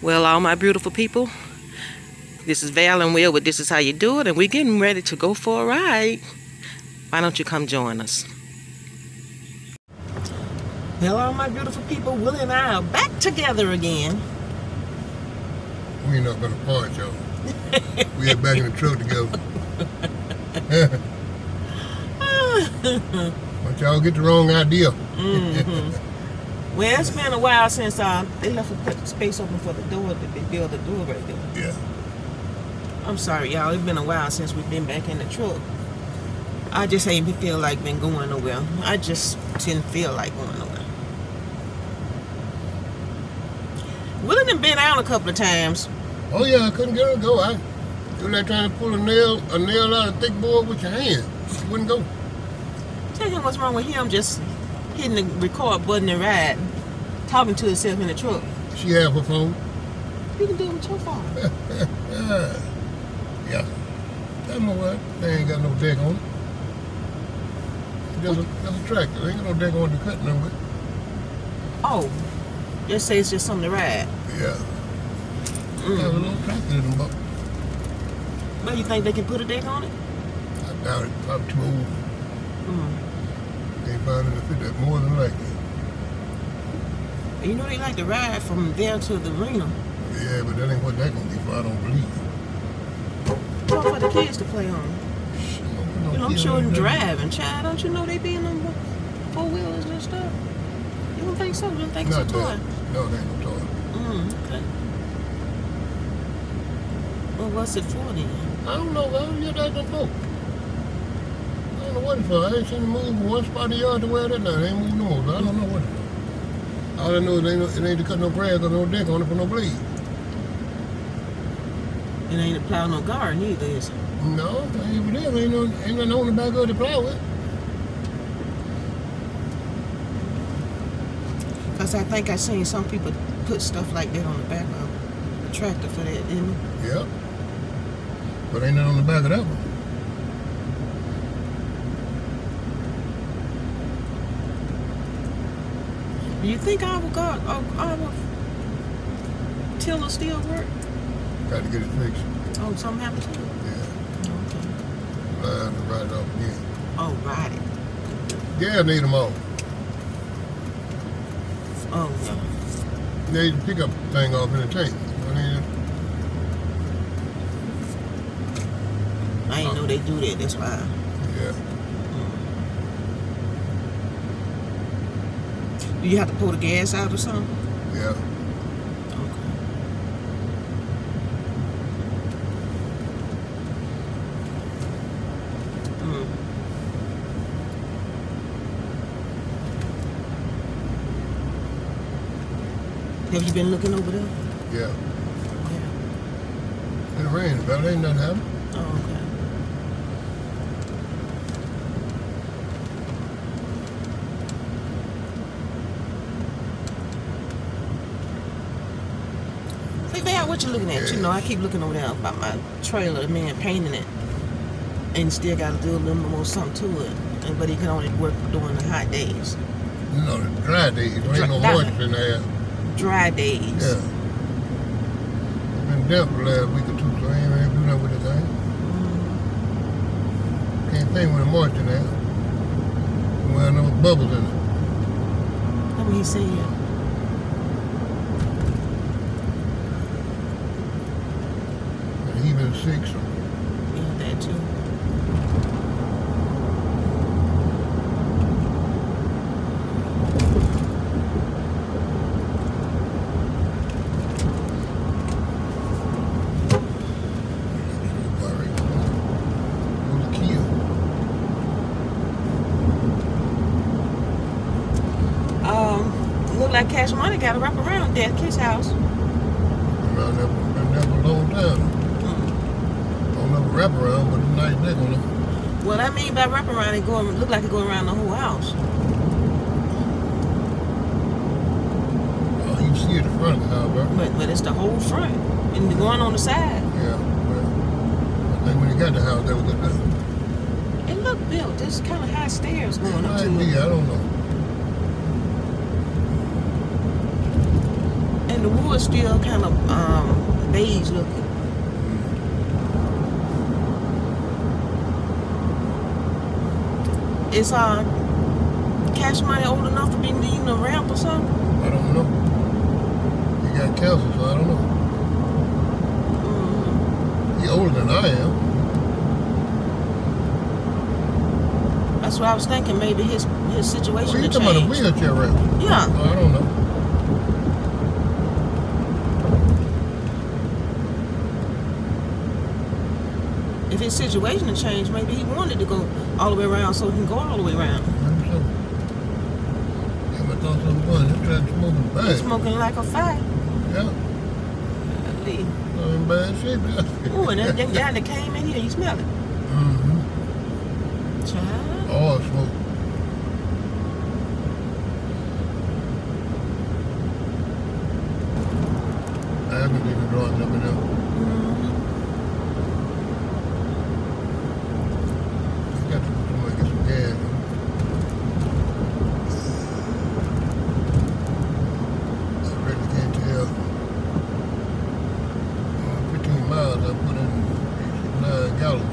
Well, all my beautiful people, this is Val and Will with This Is How You Do It, and we're getting ready to go for a ride. Why don't you come join us? Hello, my beautiful people. Will and I are back together again. We ain't not gonna part, y'all. We are back in the truck together. But y'all get the wrong idea. Well, it's been a while since they left a space open for the door to build the door right there. Yeah. I'm sorry, y'all. It's been a while since we've been back in the truck. I just ain't feel like been going nowhere. I just didn't feel like going nowhere. Willie done been out a couple of times. Oh yeah, I couldn't get her to go. I was like trying to pull a nail out of a thick board with your hand. She wouldn't go. Tell him what's wrong with him just hitting the record button and ride, talking to himself in the truck. She have her phone. You can do it with your phone. Yeah. That's no what. They ain't got no deck on it. That's a tractor. They ain't got no deck on the cut nowhere. Oh, just say it's just something to ride. Yeah. Have a little tractor in them, but. Well, you think they can put a deck on it? I doubt it. Probably too old. They ain't finding it to fit that more than likely. You know they like to ride from there to the arena. Yeah, but that ain't what that gonna be for, I don't believe. Well, for the kids to play on. You know, I'm sure them driving. Child, don't you know they be in them four-wheelers and stuff? You don't think so? You don't think it's a toy? No, they ain't no toy. Okay. Well, what's it for then? I don't know, man. You got them folk. I don't know what it's for. I ain't seen them move from one spot of the yard to where they're now. They ain't moving no more, so I don't know what it's for. All I know is it ain't to cut no grass or no deck on it for no blade. It ain't to plow no garden either, is it? No, ain't them. Ain't nothing on the back of the plow with. Because I think I seen some people put stuff like that on the back of the tractor for that, didn't they? Yep. But ain't nothing on the back of that one. Do you think our tiller still work? Got to get it fixed. Oh, something happened to it? Yeah. Okay. Line to ride it off again. Oh, ride it. Yeah, need them all. Oh, yeah. They need to pick up the thing off in the tank. I didn't know they do that, that's why. Yeah. Do you have to pull the gas out or something? Yeah. Okay. Have you been looking over there? Yeah. It rained, but ain't nothing happening. Oh, okay. Hey, Val, what you looking at? You know, I keep looking over there about my trailer, the man painting it, and still got to do a little more something to it. But he can only work during the hot days. You know, the dry days. There ain't no moisture in there. Dry days. Yeah. It's been damp for the last week or two, so I ain't do nothing with the thing. Can't paint with the moisture in there. Well, no bubbles in it. Let me see you. And he been sick, so. Yeah, that too. Look like Cash Money got to wrap around Dad Kid's house. Around there, been there for a long time. Don't know wrap around, but it's a nice deck on it. What I mean by wrap around, it look like it go around the whole house. Oh, you see it in the front of the house, bro. But it's the whole front and going on the side. Yeah, well, I think when you got the house, that was good enough. It looked built. There's kind of high stairs going up to it. I don't know. And the wood still kind of beige looking. Is Cash Money old enough to be needing a ramp or something? I don't know. He got cancer, so I don't know. He's older than I am. That's what I was thinking. Maybe his situation. Well, you talking about a wheelchair ramp? Yeah. Oh, I don't know. If his situation had changed, maybe he wanted to go all the way around so he can go all the way around. Maybe so. Yeah, but thought something was. He tried smoking bad. He's smoking like a fire. Yeah. In bad shape. Ooh, and that guy that came in here, you smell it. Child. All smoke. I haven't even drawn them enough. I got to go somewhere and get some gas. I really can't tell. 15 miles I put in 9 gallons.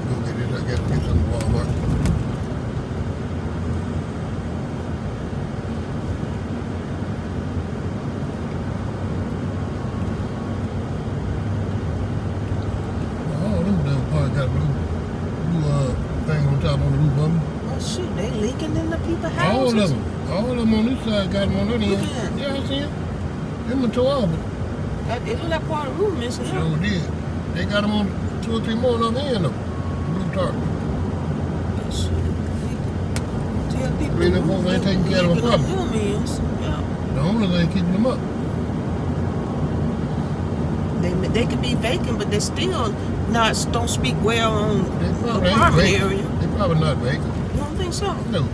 Go get it, I got to get some Walmart. All them damn cars got blue thing on top of the roof of them. Oh shoot, they leaking in the people's houses. All of them on this side got them on that end. Yeah. Yeah, I see it. Them were tore off. It looked like part of the roof missing. Sure did. They got them on 2 or 3 more on the end though. Blue tarp. Tell people. I mean, them folks ain't taking care of them properly. Yeah. The owners ain't keeping them up. They could be vacant, but they still don't speak well on They the probably ain't apartment vacant. area. They probably not vacant. You don't think so? No.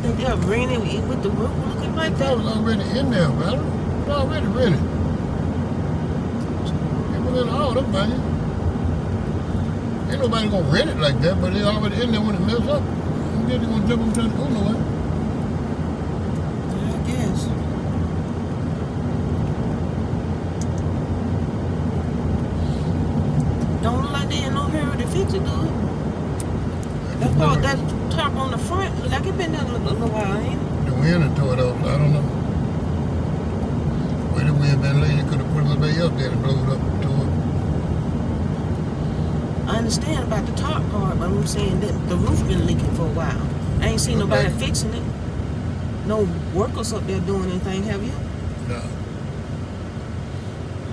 Think they're renting with the roof looking like They that? was already in there, man. It was already rented. People in all them things. Ain't nobody gonna rent it like that, but they already in there when it mess up. Then they gonna jump into the cooler way. Yeah, I guess. Don't look like they in no hurry to fix it, do it? That top on the front, look like it been there a little while, ain't it? The wind had tore it off, so I don't know. Where the wind been laying, could have put a little bit up there and blow it up and tore it. I understand about the top part, but I'm saying that the roof been leaking for a while. I ain't seen nobody fixing it. No workers up there doing anything, have you? No.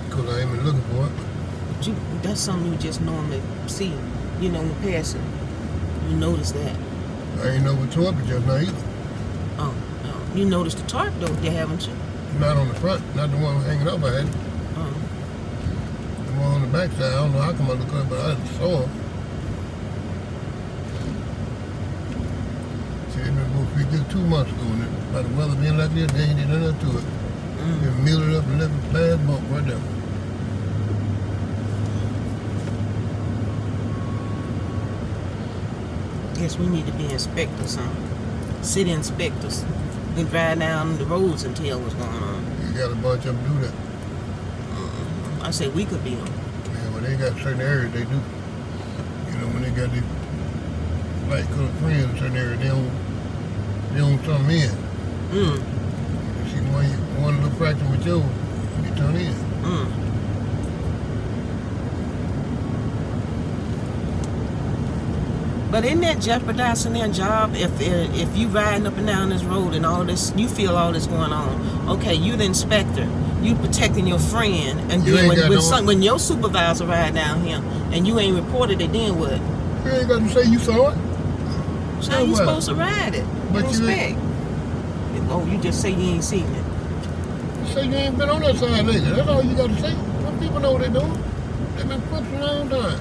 Because I ain't been looking for it. But that's something you just normally see, you know, when passing. You notice that. I ain't know what tore it just now either. Oh, you noticed the tarp though, there, haven't you? Not on the front, not the one hanging up I had. Oh. The one on the back side, I don't know how come I look up, but I saw it. See, they've been supposed to be good 2 months ago, and by the weather being like this, they ain't did nothing to it. They milled it up and left a bad bump right there. Guess we need to be inspectors, huh? City inspectors. We drive down the roads and tell what's going on. You got a bunch of them do that. I say we could be them. Yeah, when they got certain areas, they do. You know, when they got these light colored friends in certain areas, they don't turn them in. You see one little fraction with yours, you turn in. But isn't that jeopardizing their job if you riding up and down this road and all this, you feel all this going on? Okay, you the inspector, you protecting your friend, and then when your supervisor ride down here and you ain't reported it, then what? You ain't got to say you saw it. So how you supposed to ride it? But inspect. Oh, you just say you ain't seen it. Say you ain't been on that side lately. That's all you got to say. Some people know what they're doing. They've been crooks a long time.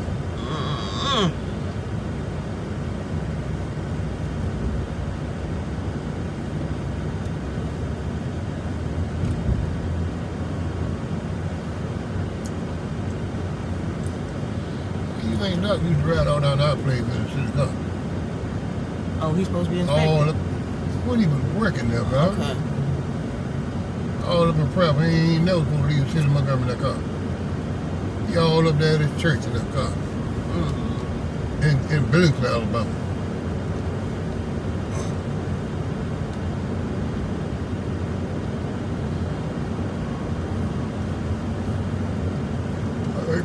You ain't nothing. You used to ride all down our place in the city car. Oh, Oh, he's supposed to be inspecting? When he was working there, bro. Okay. All up in prep. He ain't never supposed to leave the city of Montgomery in that car. He all up there at his church in that car. In Billington, Alabama.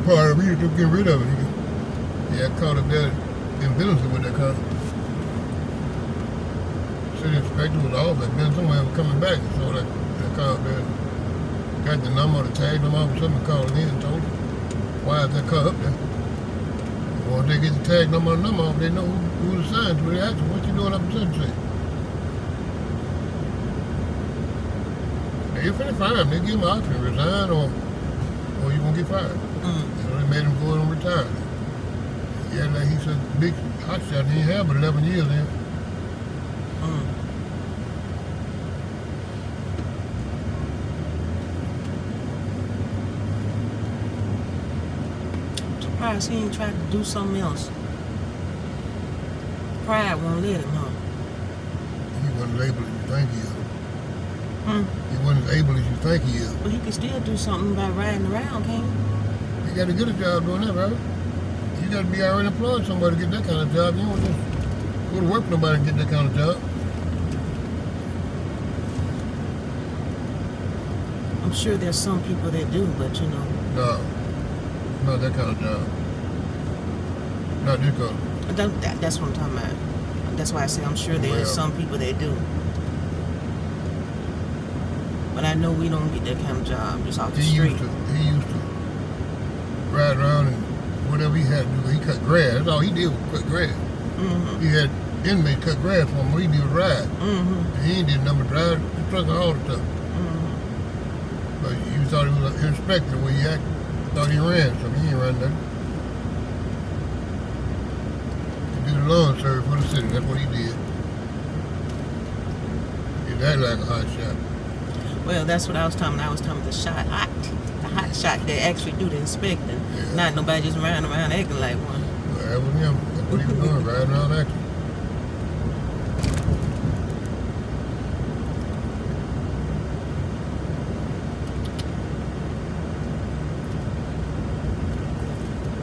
Part of me to get rid of it. He got caught up there in Billington with that car. City inspector was off at Billington when he was coming back. So that car up there got the number, the tag number, or something, called in and told him, why is that car up there? Once they get the tag number and number off, they know who to sign to. They ask them, what you doing up in such and such? If they fire him, they give him an option, resign or you won't get fired. So they made him go and retire. Yeah, like he said, big hot shot. He had but 11 years then. Surprised he ain't tried to do something else. Pride won't let him, huh? He wasn't able as you think he is. He wasn't as able as you think he is. But he can still do something by riding around, can't he? You got to get a job doing that, bro. You got to be already employed somebody to get that kind of job. You don't just go to work for nobody and get that kind of job. I'm sure there's some people that do, but you know. No. Not that kind of job. Not this kind. That's what I'm talking about. That's why I say I'm sure there's some people that do. But I know we don't get that kind of job just off the street. He used to ride around and whatever he had to do. He cut grass. That's all he did was cut grass. He had inmates cut grass for him. What he did was ride. And he ain't did nothing but drive the truck and all the stuff. But you thought he was an inspector where he acted. Thought he ran something. He ain't run nothing. He did a lawn service for the city. That's what he did. He acted like a hot shot. Well, that's what I was talking about. I was talking about the hot shot that actually do the inspecting. Yeah. Not nobody just riding around acting like one. Well, that was him. That's what he was doing, riding around acting.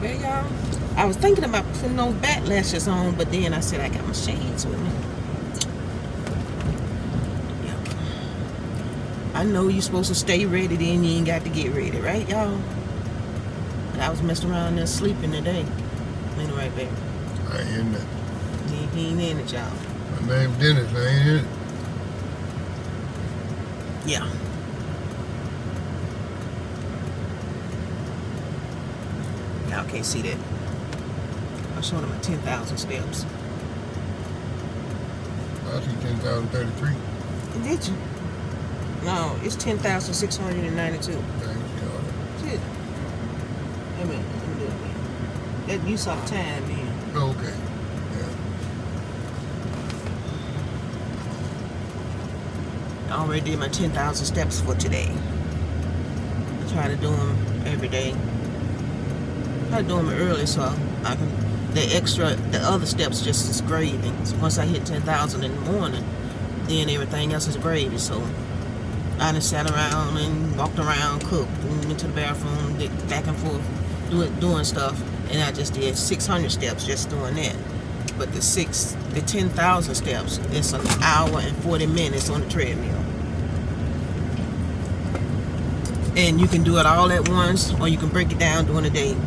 Well, y'all, I was thinking about putting those back lashes on, but then I said I got my shades with me. I know you're supposed to stay ready, then you ain't got to get ready, right, y'all? But I was messing around there sleeping today. Ain't right back. I ain't in that. He ain't in it, y'all. My name's Dennis. I ain't in it. Yeah. Y'all can't see that. I showed him my 10,000 steps. I see 10,033. Did you? No, it's 10,692. Shit. Wait a minute, let me do it again. That you saw the time then. Okay. Yeah. I already did my 10,000 steps for today. I try to do them every day. I do them early so I can. The other steps just is gravy. So once I hit 10,000 in the morning, then everything else is gravy. So I just sat around and walked around, cooked, and went to the bathroom, back and forth, doing stuff, and I just did 600 steps just doing that. But the 10,000 steps, it's an hour and 40 minutes on the treadmill. And you can do it all at once, or you can break it down during the day.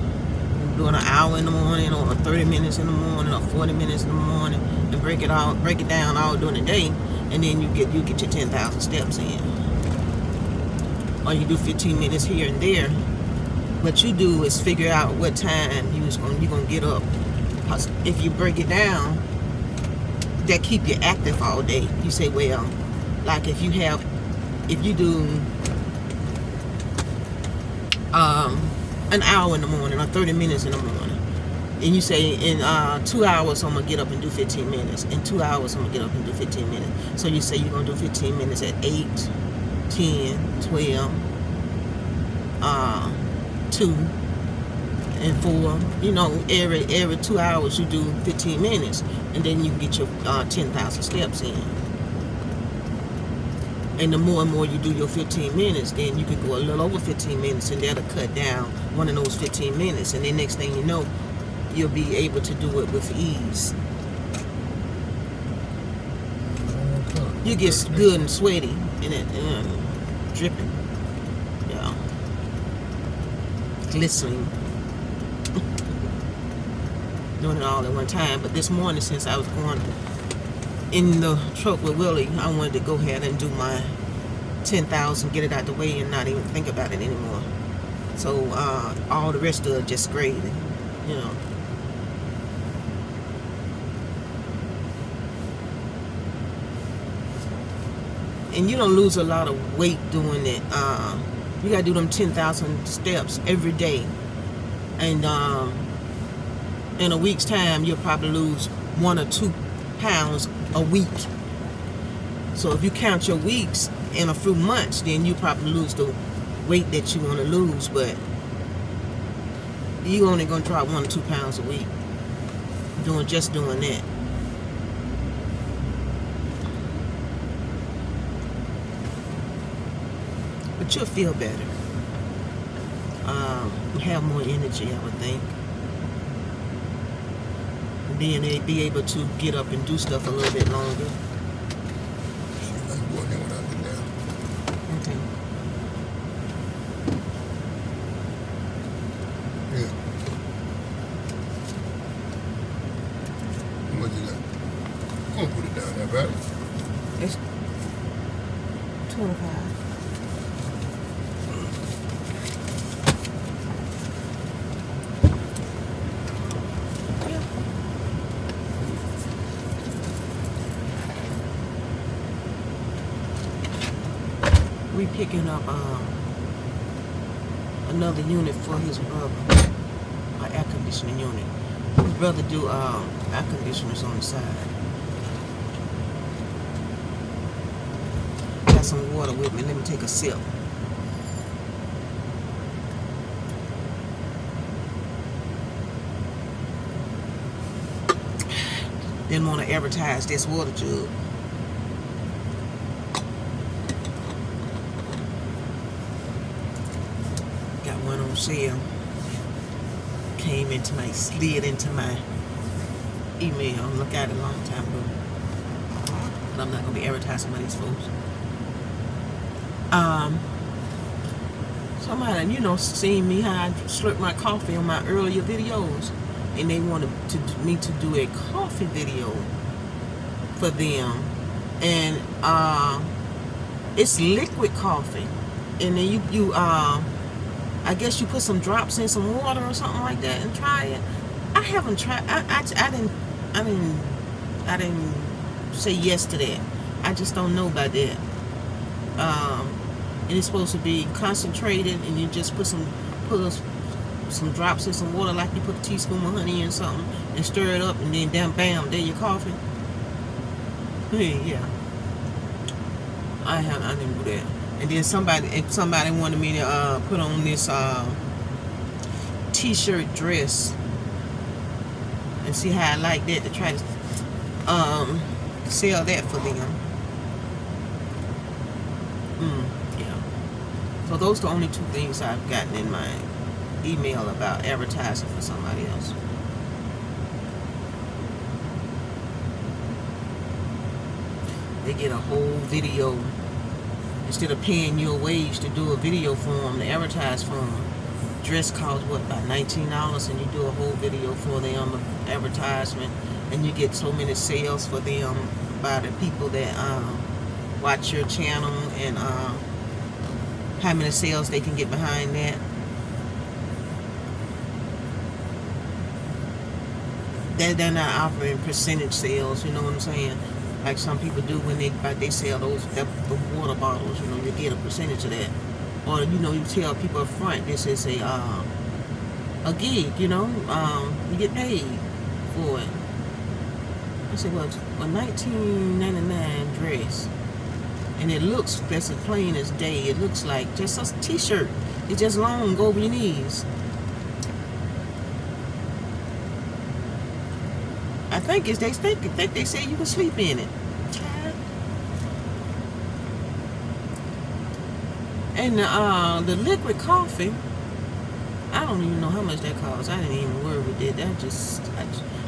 Doing an hour in the morning, or 30 minutes in the morning, or 40 minutes in the morning, and break it down all during the day, and then you get your 10,000 steps in. Or you do 15 minutes here and there. What you do is figure out what time you're gonna get up. Because if you break it down, that keep you active all day. You say, well, like if you do an hour in the morning or 30 minutes in the morning, and you say in 2 hours I'm gonna get up and do 15 minutes. In 2 hours I'm gonna get up and do 15 minutes. So you say you're gonna do 15 minutes at 8, 10, 12, 2, And for, you know, every 2 hours you do 15 minutes, and then you can get your 10,000 steps in. And the more and more you do your 15 minutes, then you can go a little over 15 minutes, and that'll cut down one of those 15 minutes. And then next thing you know, you'll be able to do it with ease. You get good and sweaty in it, dripping, yeah, glistening. Doing it all at one time. But this morning, since I was going in the truck with Willie, I wanted to go ahead and do my 10,000, get it out the way, and not even think about it anymore. So all the rest of it just gravy, you know. And you don't lose a lot of weight doing it. You gotta do them 10,000 steps every day, and in a week's time, you'll probably lose 1 or 2 pounds a week. So if you count your weeks in a few months, then you probably lose the weight that you want to lose. But you're only gonna drop 1 or 2 pounds a week just doing that. But you'll feel better. Have more energy, I would think. Being be able to get up and do stuff a little bit longer. Okay. Yeah. What you got? I'm gonna put it down there, right? It's 25. We picking up another unit for his brother, an air conditioning unit. His brother do air conditioners on the side. Got some water with me. Let me take a sip. Didn't want to advertise this water jug. Sale slid into my email. Look at it a long time ago. But I'm not gonna be advertising by these folks. Somebody, you know, seen me how I slurp my coffee on my earlier videos, and they wanted me to do a coffee video for them, and it's liquid coffee, and then you I guess you put some drops in some water or something like that and try it. I haven't tried. I didn't say yes to that. I just don't know about that. And it's supposed to be concentrated, and you just put some drops in some water, like you put a teaspoon of honey in something, and stir it up, and then bam, there your coffee. Yeah. I didn't do that. And then somebody wanted me to put on this t-shirt dress and see how I like that, to try to sell that for them. Yeah. So those are the only 2 things I've gotten in my email about advertising for somebody else. They get a whole video. Instead of paying your wage to do a video for them, to advertise for them, dress costs what, about $19, and you do a whole video for them, advertisement, and you get so many sales for them by the people that watch your channel, and how many sales they can get behind that. They're not offering percentage sales, you know what I'm saying? Like some people do when they sell the water bottles, you know, you get a percentage of that. Or, you know, you tell people up front, this is a gig, you know, you get paid for it. I said, well, a $19.99 dress, and it looks that's as plain as day. It looks like just a t-shirt. It's just long, go over your knees. I think it's they say you can sleep in it. And the liquid coffee, I don't even know how much that costs. I didn't even worry with it.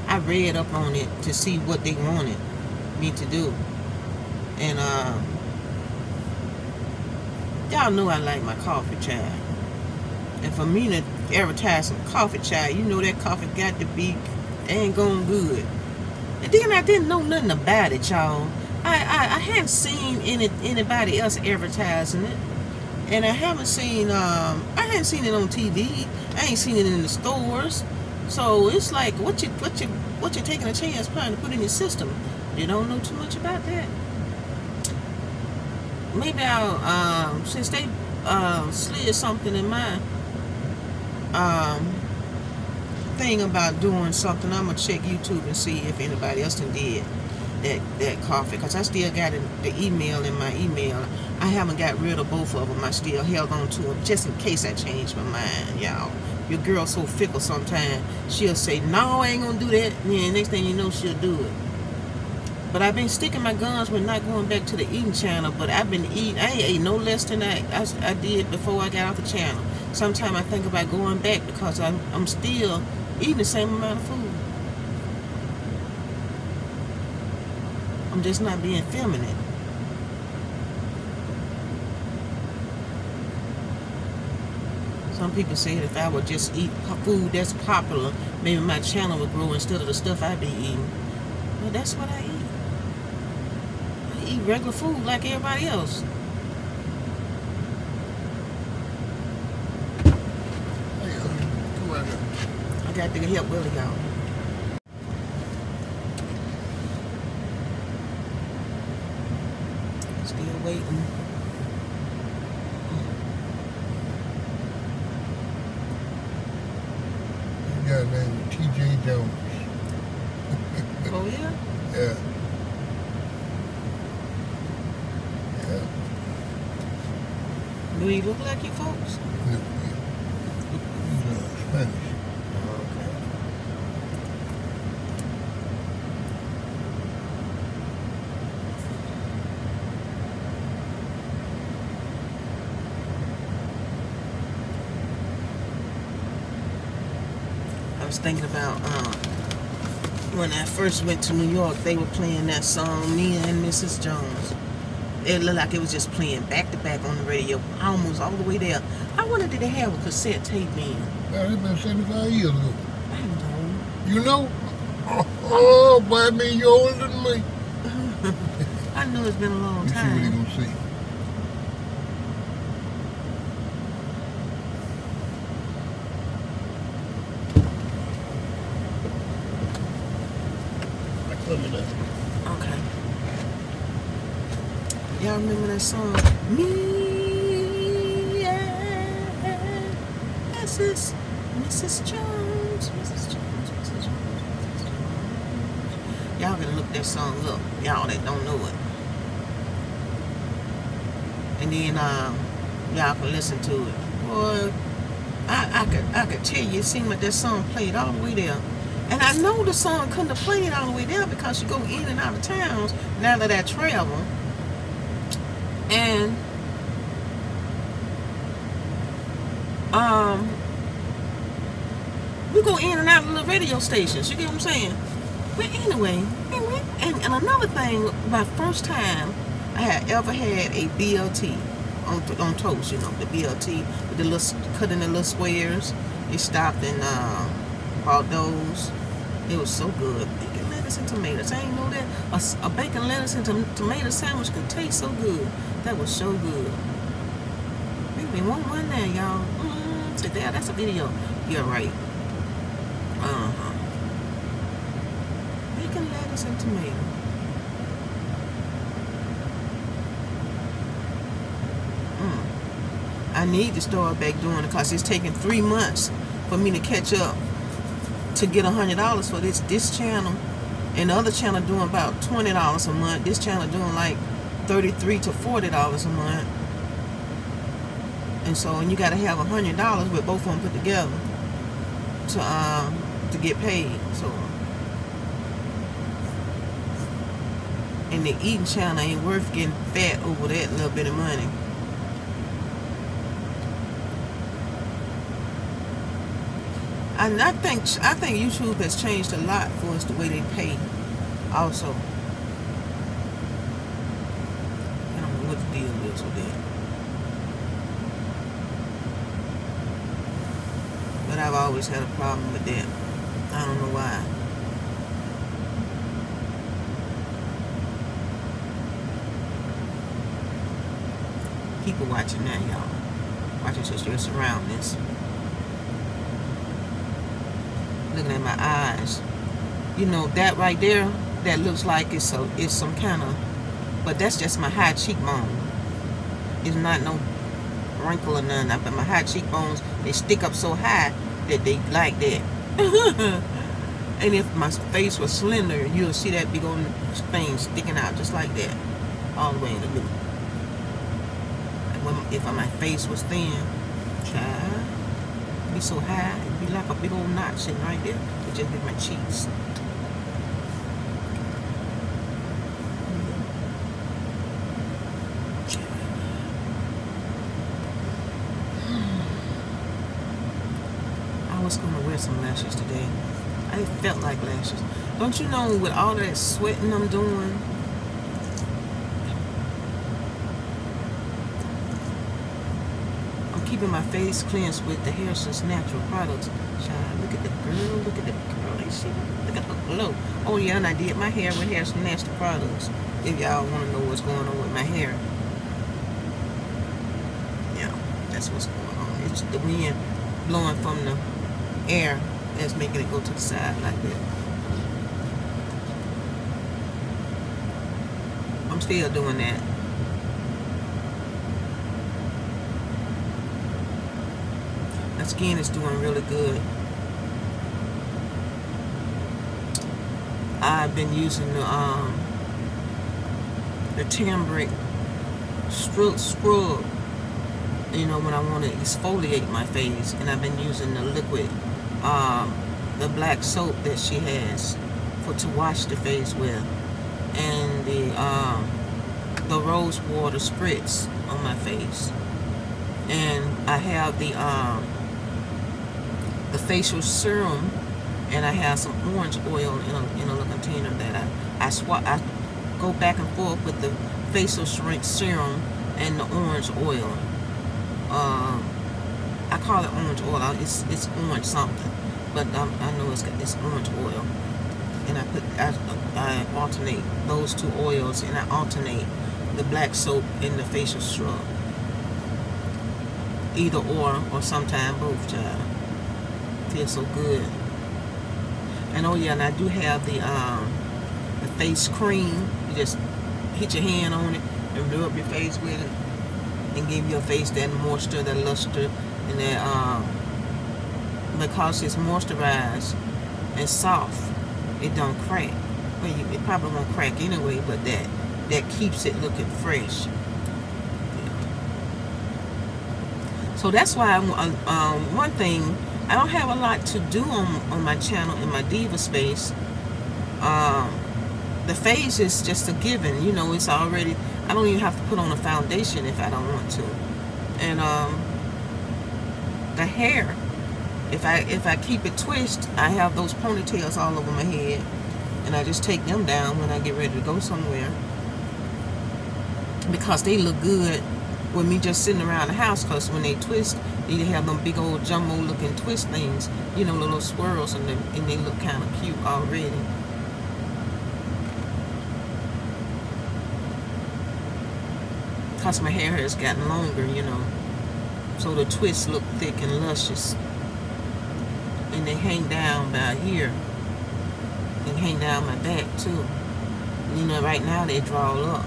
I read up on it to see what they wanted me to do. And y'all know I like my coffee chai. And for me to advertise some coffee chai, you know that coffee got to be dang gone good. And then I didn't know nothing about it, y'all. I hadn't seen anybody else advertising it. And I haven't seen it on TV. I ain't seen it in the stores. So it's like what you taking a chance trying to put in your system. You don't know too much about that. Maybe I'll since they slid something in my thing about doing something, I'm gonna check YouTube and see if anybody else done did that coffee, because I still got the email in my email. I haven't got rid of both of them. I still held on to them just in case I change my mind, y'all. Your girl's so fickle sometimes. She'll say, no, I ain't gonna do that. And then next thing you know, she'll do it. But I've been sticking my guns with not going back to the eating channel. But I've been eating. I ain't ate no less than I did before I got off the channel. Sometimes I think about going back because I'm still eating the same amount of food. I'm just not being feminine. Some people say that if I would just eat food that's popular, maybe my channel would grow instead of the stuff I be eating. Well, that's what I eat. I eat regular food like everybody else. I got to help Willie, y'all. Still waiting. Guy named T.J. Jones. Oh, yeah? Yeah. Yeah. Do he look like you folks? No, he's Spanish. Okay. I was thinking about when I first went to New York, they were playing that song, Me and Mrs. Jones. It looked like it was just playing back to back on the radio, almost all the way there. I wonder did they have a cassette tape then? Yeah, it's been 75 years ago. I don't know. You know? Oh, boy, I mean, you're older than me. I know it's been a long You time. see what he gonna see. Coming up. Okay. Y'all remember that song? Me and Mrs. Jones. Mrs. Jones. Y'all can look that song up. Y'all that don't know it. And then y'all can listen to it. Boy, I could tell you, it seemed like that song played all the way there. And I know the song couldn't have played all the way there because you go in and out of towns now that I travel. And we go in and out of the radio stations. You get what I'm saying? But anyway, and another thing, my first time I had ever had a BLT on toast, you know, the BLT with the little cut in the little squares. It stopped in bought those. It was so good. Bacon, lettuce, and tomatoes. I ain't know that a bacon, lettuce, and tomato sandwich could taste so good. That was so good. Maybe one there, y'all. So there, that's a video. You're right. Bacon, lettuce, and tomato. I need to start back doing it because it's taking 3 months for me to catch up to get $100 for this channel, and the other channel doing about $20 a month. This channel doing like $33 to $40 a month, and so you got to have $100 with both of them put together to get paid. So And the eating channel ain't worth getting fat over that little bit of money. And I think YouTube has changed a lot for us the way they pay also. I don't know what the deal is with that. But I've always had a problem with that. I don't know why. People watching now, y'all. Watching just your surroundings. Looking at my eyes. You know, that right there, that looks like it's some kind of, but that's just my high cheekbone. It's not no wrinkle or nothing. But my high cheekbones, they stick up so high that they like that. And if my face was slender, you'll see that big old thing sticking out just like that, all the way in the middle. If my face was thin, child, it'd be so high, it'd be like a big old knot sitting right there. It just hit my cheeks. I was gonna wear some lashes today. I felt like lashes. Don't you know, with all that sweating I'm doing, keeping my face cleansed with the Hairston's natural products. Child, look at the girl, look at the girl. Look at the glow. Oh yeah, and I did my hair with Hairston's natural products. If y'all want to know what's going on with my hair. Yeah, that's what's going on. It's the wind blowing from the air that's making it go to the side like that. I'm still doing that. My skin is doing really good. I've been using the turmeric scrub, you know, when I want to exfoliate my face, and I've been using the liquid, the black soap that she has to wash the face with, and the rose water spritz on my face, and I have the facial serum, and I have some orange oil in a little container that I go back and forth with the facial serum and the orange oil. I call it orange oil. It's orange something, but I know it's orange oil. And I alternate those two oils, and I alternate the black soap and the facial scrub. Either or sometimes both, child. Feels so good. And oh yeah, and I do have the face cream. You just hit your hand on it and rub your face with it, and give your face that moisture, that luster, and that because it's moisturized and soft, it don't crack. Well, it probably won't crack anyway, but that keeps it looking fresh. Yeah. So that's why one thing, I don't have a lot to do on my channel in my diva space. The face is just a given, you know. It's already, I don't even have to put on a foundation if I don't want to. And the hair, if I keep it twisted, I have those ponytails all over my head, and I just take them down when I get ready to go somewhere, because they look good with me just sitting around the house. Because when they twist, they have them big old jumbo looking twist things, you know, little swirls, and they look kind of cute already. Because my hair has gotten longer, you know, so the twists look thick and luscious, and they hang down about here and hang down my back too. You know, right now they draw up.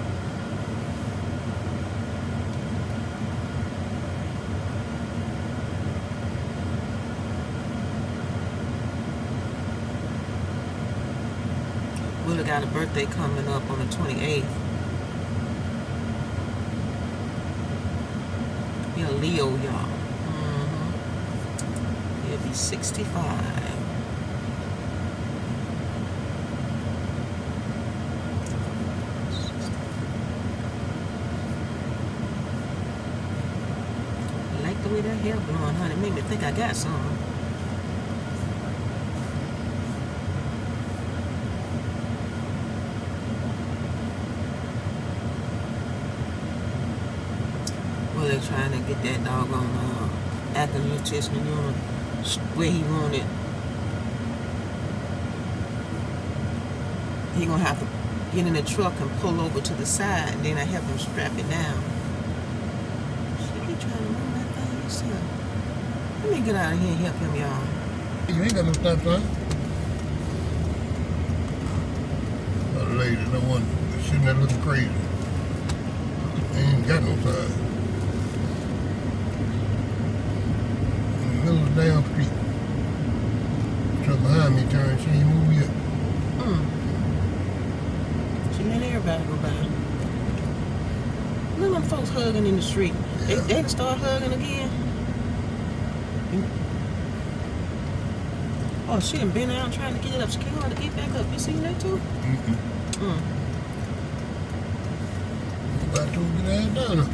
Willie got a birthday coming up on the 28th. He's a Leo, y'all. He'll be 65. the way that hair blowing, honey. Made me think I got some. Well, they're trying to get that doggone afternoon testing unit where he wanted. He gonna have to get in the truck and pull over to the side, and then I help him strap it down. Shit, he trying to move that thing himself. Let me get out of here and help him, y'all. You ain't got no stop sign. A lady, no one sitting there looking crazy. Ain't got no sign. In the middle of the damn street. The truck behind me turned, she ain't moved yet. She let everybody go by. Look at them folks hugging in the street. Yeah. They done start hugging again. Oh, she done been out trying to get it up. She can't hardly get back up. You seen that too? About to get ass down there.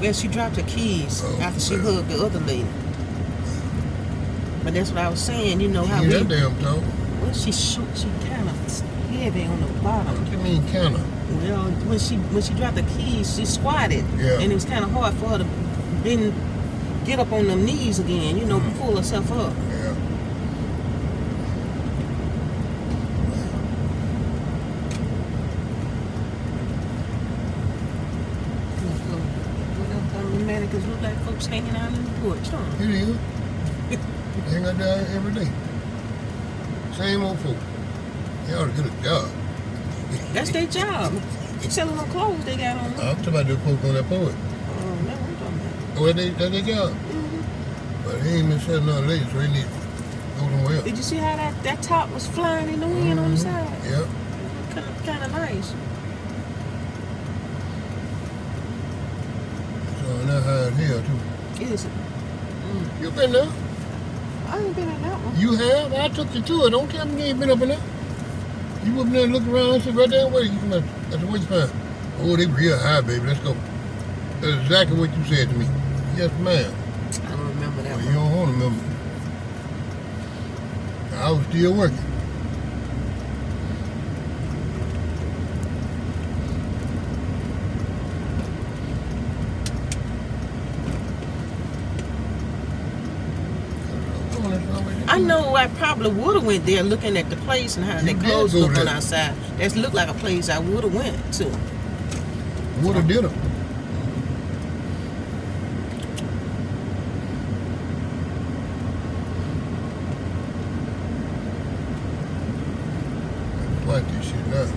Well, she dropped her keys after she hugged the other lady. But that's what I was saying, you know how that damn toe. Well, she kind of heavy on the bottom. What do you mean kind of? Well, when she dropped the keys, she squatted. Yeah. And it was kind of hard for her to get up on them knees again, you know, pull herself up. Yeah. Because look like folks hanging out in the porch, huh? It is. They hang out there every day. Same old folk. They ought to get a job. That's their job. You selling them clothes they got on. I'm talking about the folk on that porch. Oh, no, I'm talking about. Oh, that's their job? But they ain't been selling nothing lately, so they need to go somewhere else. Did you see how that top was flying in the wind on the side? Yep. Kind of nice. That high here too. Is it? You been there? I ain't been in that one. You have? I took you to it. Don't tell me you ain't been up in there. You up in there and look around and said, right there, where you come at? That's what you find. Oh, they real high, baby. Let's go. That's exactly what you said to me. Yes, ma'am. I don't remember that one. You don't want to remember. I was still working. I know I probably would have went there looking at the place and how the clothes look on outside. That looked like a place I would have went to. Would have did it. Like this shit now.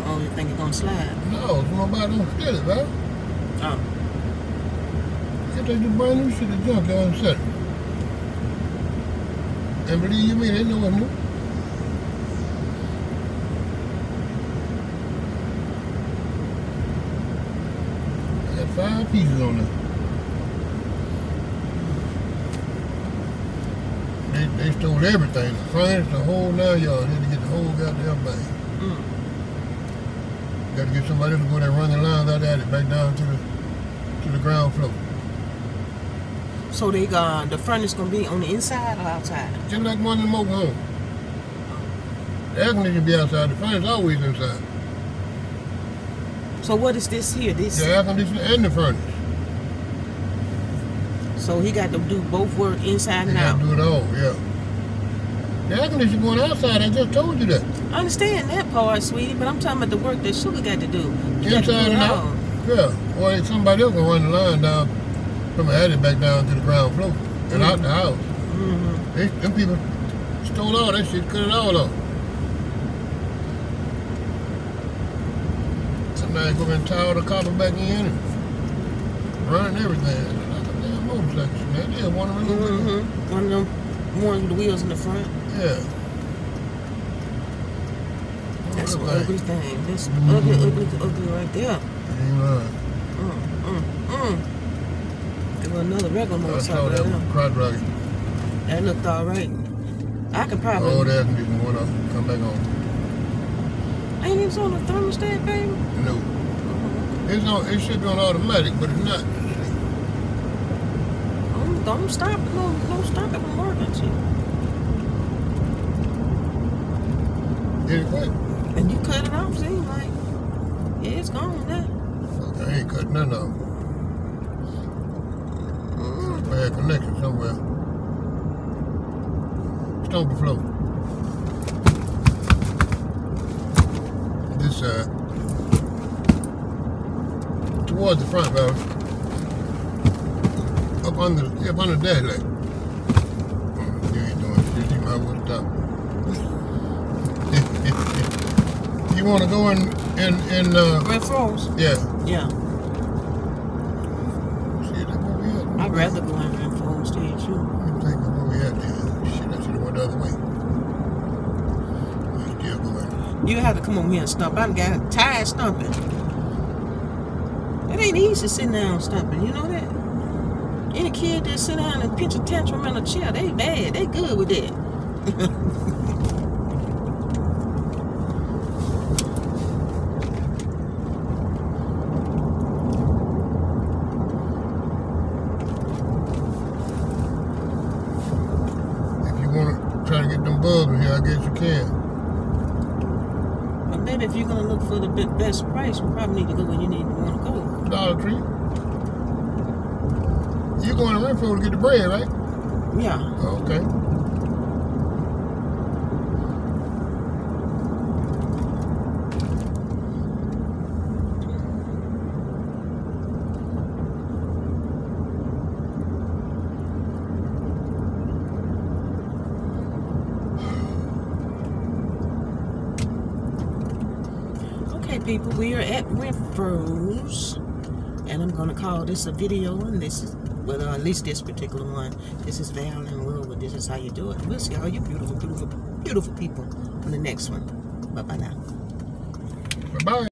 Oh, you think it's gonna slide? No, nobody don't steal it, right? Oh. If they do brand new shit, the junkyard and set it. And believe you me, they know what's new. I got 5 pieces on there. They stole everything. The furnace, the whole 9 yards. They had to get the whole goddamn thing. Got to get somebody to go there and run the lines out there, back down to the ground floor. So they the furnace gonna be on the inside or outside? Just like one in the mobile home. The air conditioner be outside, the furnace always inside. So what is this here? This the air conditioner and the furnace. So he got to do both work inside and out? He got to do it all, yeah. The air conditioner going outside, I just told you that. I understand that part, sweetie, but I'm talking about the work that Sugar got to do. Inside and out? Yeah. Or somebody else gonna run the line down from the attic back down to the ground floor and out the house. Them people stole all that shit, cut it all off. Somebody go and tie all the copper back in and run everything. Like a damn motorcycle, man. Yeah, one of them. One of them ones with the wheels in the front. Yeah. That's an ugly thing. That's ugly right there. Ain't right. There was another regular motorcycle. I saw that one, crotch rocket. That looked alright. I could probably. Oh, that can went up. Come back on. Ain't it on the thermostat, baby? No. It's on. It should be on automatic, but it's not. Don't stop. No stop it from working, too. Did it quit? And you cut it off, seems like. Yeah, it's gone now. Okay, I ain't cutting none of them. Bad connection somewhere. Stomp the floor. This side. Towards the front valve. Up under the dash light. You ain't doing shit. You might want to stop. You want to go in Red Falls? Yeah. Yeah. Shit, that's where we at. I'd rather go in Red Falls too. I think that's where we at there. Shit, I should have went the other way. We still going. You have to come over here and stump. I got tired stumping. It ain't easy sitting down stumping, you know that? Any kid that sit down and pinch a tantrum in a chair, they bad. They good with that. Try to get them bugs in here, I guess you can. But maybe if you're going to look for the best price, you probably need to go where you want to go. Dollar Tree. You're going to Renfrew to get the bread, right? Yeah. Okay. People, we are at Renfrew's, and I'm going to call this a video, and this is, well, at least this particular one, this is Val and Will, but this is how you do it. We'll see all you beautiful, beautiful, beautiful people on the next one. Bye-bye now. Bye-bye.